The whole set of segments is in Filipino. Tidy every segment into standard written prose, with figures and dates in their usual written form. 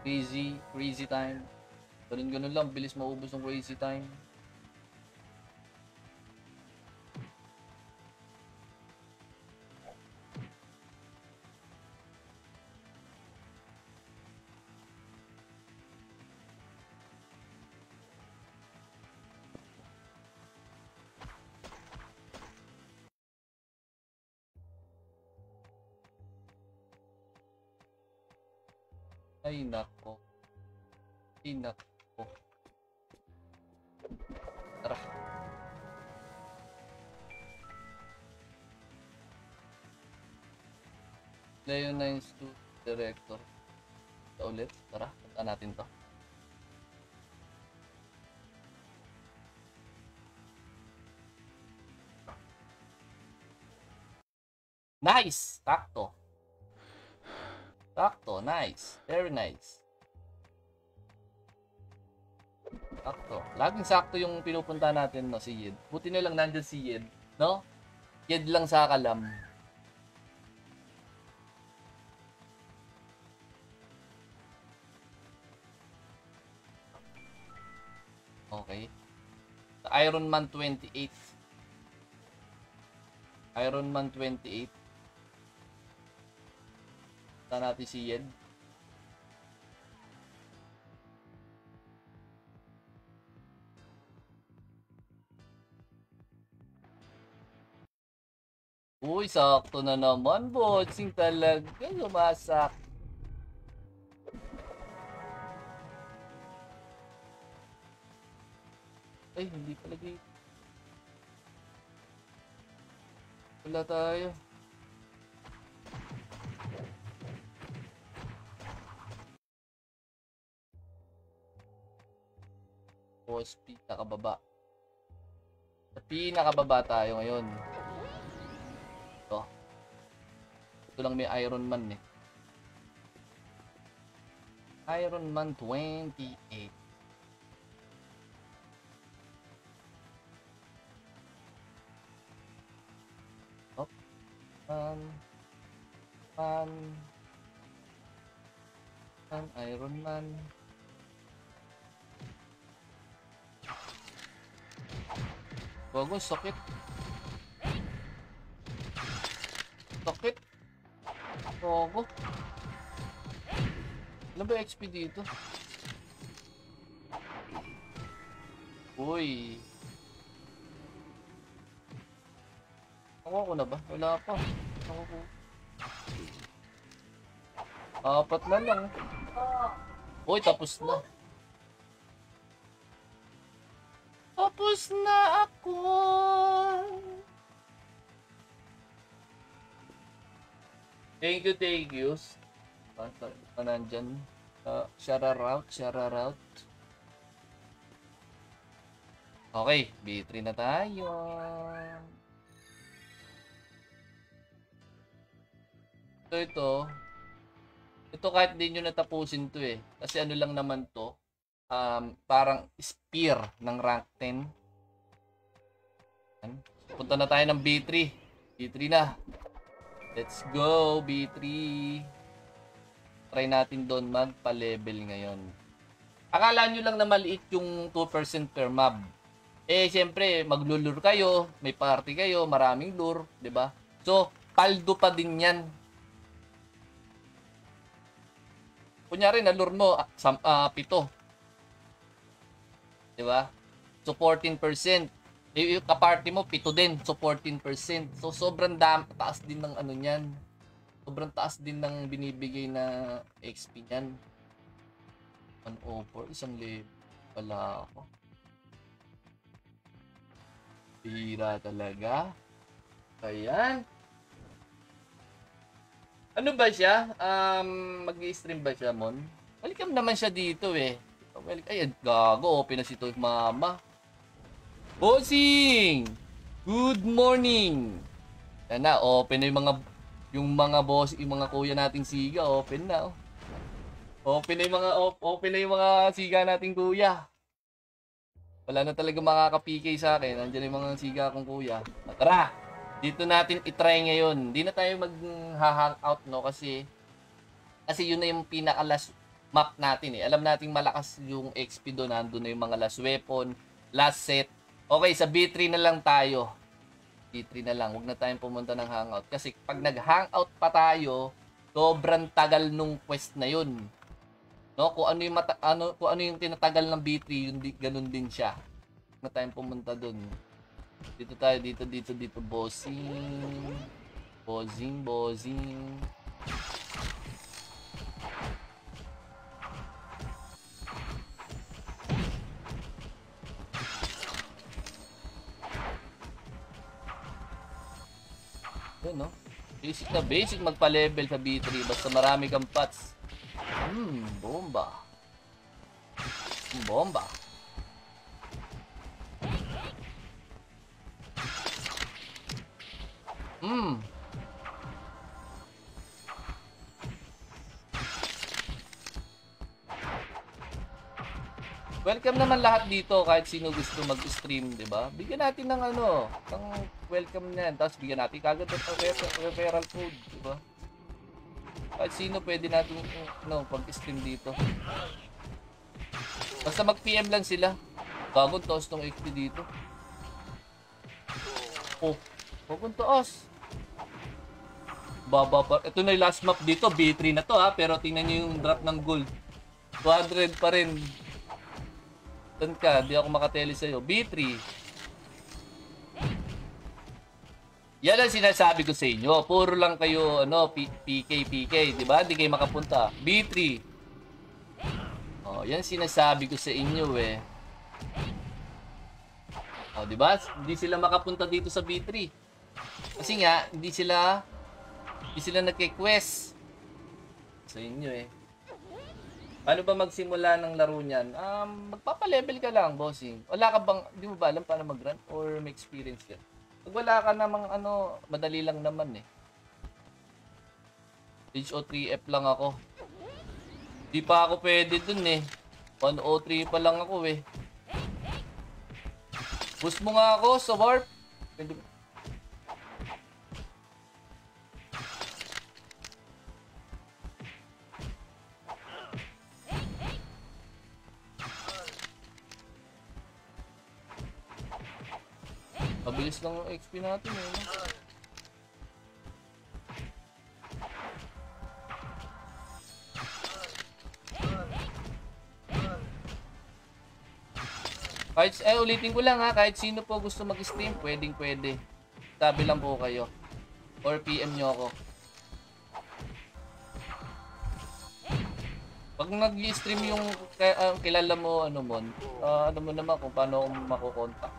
Crazy time. Ganun lang, bilis maubos ng crazy time. Ay nako. Ay nako. Tara. Leonines to director. Ito ulit. Tara, punta natin to. Nice! Takto. Sakto, nice. Very nice. Sakto. Laging sakto yung pinupunta natin, no, si Yed. Buti na lang nandyan si Yed, no? Yed lang sa kalam. Okay. Iron Man 28. Iron Man 28. Punta natin si Yed. Uy, sakto na naman, bossing talaga. Lumasak. Ay, hindi pala dito. Wala tayo. Boss, pinakababa. Sa pinakababa tayo ngayon. Ito. Ito lang may Iron Man eh. Iron Man 28. Hop. Iron Man. Bago, sakit. Sakit. Bago. Ano ba XP dito? Uy. Ako na ba? Wala pa. Ako. Apat na lang. Uy, tapos na. Tapos na ako. Thank you. Nandyan. Share-a-route. Okay, B3 na tayo. Ito kahit hindi nyo natapusin to eh. Kasi ano lang naman to. Parang spear ng rank 10. Punta na tayo ng B3. B3 na. Let's go, B3. Try natin doon magpa-level ngayon. Akala nyo lang na maliit yung 2% per mob. Eh, siyempre, maglulure kayo, may party kayo, maraming lure, di ba? So, paldo pa din yan. Kunyari, nalure mo, 7. Di ba? So, 14%. Yung kaparty mo, 7 din. So, 14%. So, sobrang taas din ng ano niyan. Sobrang taas din ng binibigay na XP niyan. 104. Isang level pala ako. Bihira talaga. Ayan. Ano ba siya? Mag-i-stream ba siya, Mon? Welcome naman siya dito eh. Ay, gago. Open na si to mama. Bossing! Good morning! Yan na, open na yung mga boss, yung mga kuya nating siga, open na. Open na yung mga siga nating kuya. Wala na talaga makaka-PK sa akin. Nandiyan yung mga siga kong kuya. Tara! Dito natin itry ngayon. Hindi na tayo mag-hangout, no? Kasi yun na yung pinaka-last map natin eh. Alam nating malakas yung XP doon. Nandun na yung mga last weapon, last set. Okay, sa B3 na lang tayo. B3 na lang. Huwag na tayong pumunta ng hangout. Kasi pag nag-hangout pa tayo, sobrang tagal nung quest na yun. No, kung ano yung kung ano yung tinatagal ng B3, yun ganun din siya. Huwag na tayong pumunta doon. Dito tayo, dito, bossing. Bossing. Yun, no? Basic na basic magpa-level sa B3 basta marami kang pots. Bomba. Bomba. Welcome naman lahat dito kahit sino gusto mag-stream, 'di ba? Bigyan natin ng ng welcome niyan, tapos bigyan natin kagad ng referral code, 'di ba? Kahit sino pwede natin pag-stream dito. Basta mag-PM lang sila. Bagong taos tong XP dito. Oh, bagong taos. Baba pa. Ito na yung last map dito, B3 na to ha, pero tingnan niyo yung drop ng gold. 200 pa rin. Doon ka, di ako makateli sa'yo. B3. Yan ang sinasabi ko sa inyo. Puro lang kayo, PK, di ba? Hindi kayo makapunta. B3. Oh, yan sinasabi ko sa inyo eh. Oh, di ba? Hindi sila makapunta dito sa B3. Kasi nga, hindi sila nagke-quest. Sa inyo eh. Paano ba magsimula ng laro niyan? Magpapa-level ka lang, bossing. Wala ka bang, di mo ba alam paano mag-run? Or may experience ka? Pag wala ka namang madali lang naman eh. HO3F lang ako. Di pa ako pwede dun eh. 103 pa lang ako eh. Boost mo nga ako sa warp. Pwede. Mabilis lang yung XP natin eh. Ulitin ko lang ha, kahit sino po gusto mag-stream, pwede. Sabi lang po kayo. Or PM nyo ako. Pag nag-stream yung kilala mo, ano mo naman kung paano ako makukontak.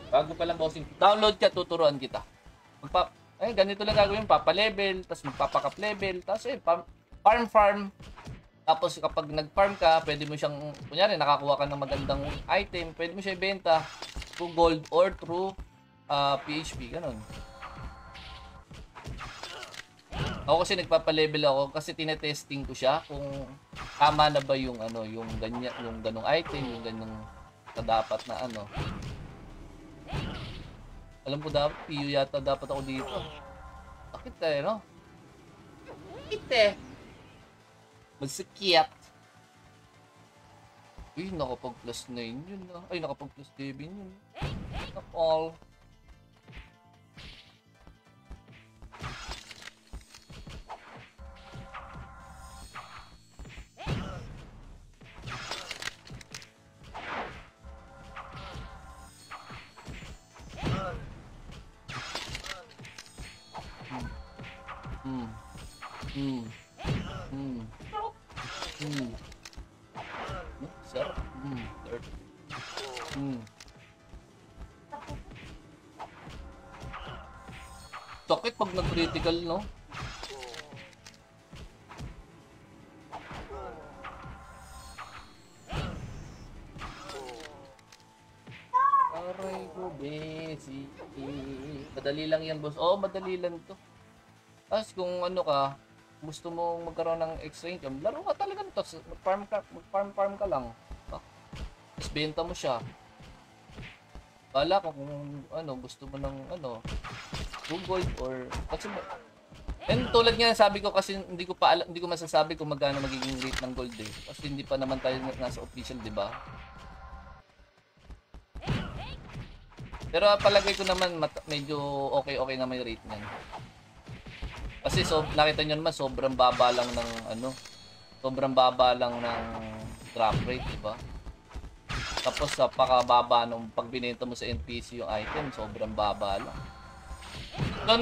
Bago pa lang bossing, download ka, tuturuan kita. Ganito lang gagawin, papa-level, tapos magpapakap level, tapos farm. Tapos kapag nag-farm ka, pwede mo siyang, kunyari nakakuha ka ng magandang item, pwede mo siya ibenta through gold or through PHP, ganun. Ako kasi nagpapa-level ako kasi tinetesting ko siya kung tama na ba yung yung ganung item, yung ganyang dapat na Alam ko dapat, PU yata dapat ako dito. Bakit no? Bakit Masakit. Uy, nakapag plus 9 yun Ay, nakapag plus 7 yun. Not all. Sir. Sakit pag nag-critical, no? Aray ko, besi. Madali lang yan, boss. Oo, madali lang to. Tapos kung gusto mo magkaroon ng extra income, laro ka talaga nito. Mag-farm ka lang. Tapos benta mo siya. Bala ko kung gusto mo ng gold or kasi And tulad nga sabi ko kasi hindi ko masasabi kung magkano magiging rate ng gold eh. Kasi hindi pa naman tayo nasa official, 'di ba? Pero palagay ko naman medyo okay na may rate niyan. Kasi nakita niyo naman sobrang baba lang ng drop rate, 'di ba? Tapos napakababa nung pag binenta mo sa NPC yung item, sobrang baba lang. So